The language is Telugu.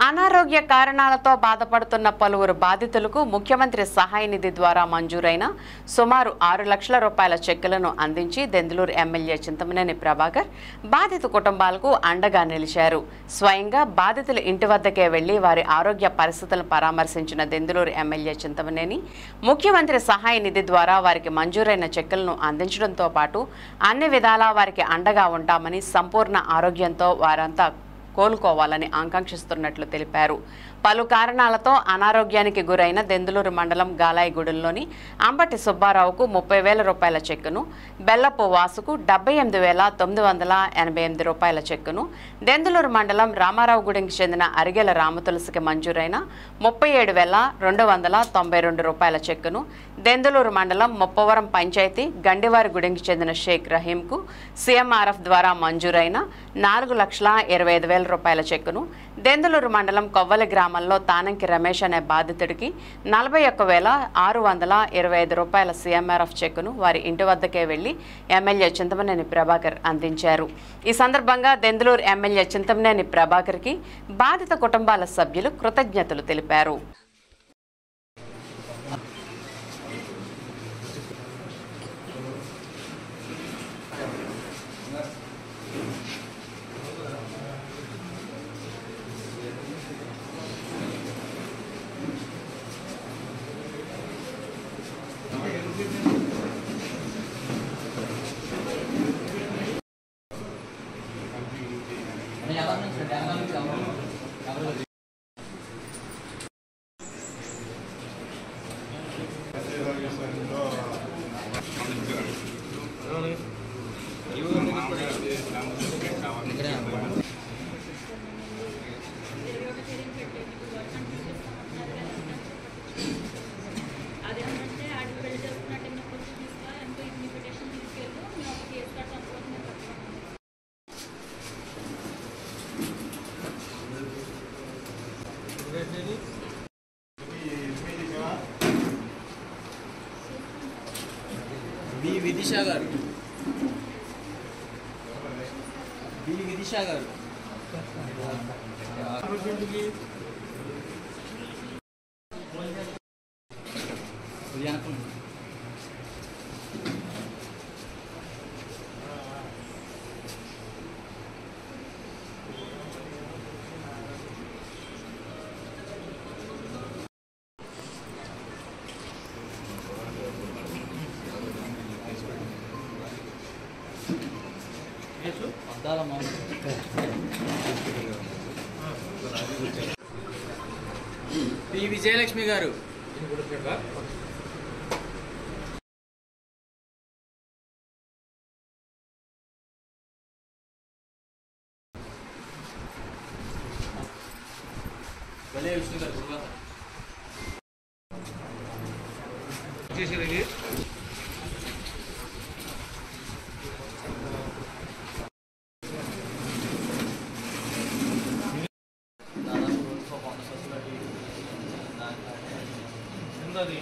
అనారోగ్య కారణాలతో బాధపడుతున్న పలువురు బాధితులకు ముఖ్యమంత్రి సహాయ నిధి ద్వారా మంజూరైన సుమారు 6 లక్షల రూపాయల చెక్కులను అందించి దెందులూరు ఎమ్మెల్యే చింతమనేని ప్రభాకర్ బాధిత కుటుంబాలకు అండగా నిలిచారు. స్వయంగా బాధితుల ఇంటి వద్దకే వెళ్లి వారి ఆరోగ్య పరిస్థితులను పరామర్శించిన దెందులూరు ఎమ్మెల్యే చింతమనేని ముఖ్యమంత్రి సహాయ నిధి ద్వారా వారికి మంజూరైన చెక్కులను అందించడంతో పాటు అన్ని విధాలా వారికి అండగా ఉంటామని, సంపూర్ణ ఆరోగ్యంతో వారంతా కోలుకోవాలని ఆకాంక్షిస్తున్నట్లు తెలిపారు. పలు కారణాలతో అనారోగ్యానికి గురైన దెందులూరు మండలం గాలాయిగూడెంలోని అంబటి సుబ్బారావుకు 30,000 రూపాయల చెక్కును, బెల్లపు వాసుకు 78,988 రూపాయల చెక్కును, దెందులూరు మండలం రామారావుగూడెంకి చెందిన అరిగెల రామతులసికి మంజూరైన 37,292 రూపాయల చెక్కును, దెందులూరు మండలం ముప్పవరం పంచాయతీ గండివారిగూడెంకి చెందిన షేక్ రహీంకు సీఎంఆర్ఎఫ్ ద్వారా మంజూరైన 4,25,000 రూపాయల చెక్కును, దెందులూరు మండలం కొవ్వలి గ్రామంలో తానంకి రమేష్ అనే బాధితుడికి 41,625 రూపాయల సీఎంఆర్ఎఫ్ చెక్కును వారి ఇంటి వద్దకే వెళ్లి ఎమ్మెల్యే చింతమనేని ప్రభాకర్ అందించారు. ఈ సందర్భంగా దెందులూరు ఎమ్మెల్యే చింతమనేని ప్రభాకర్కి బాధిత కుటుంబాల సభ్యులు కృతజ్ఞతలు తెలిపారు. విదిషా గారు పి విజయలక్ష్మి గారు విష్ణు గారు అది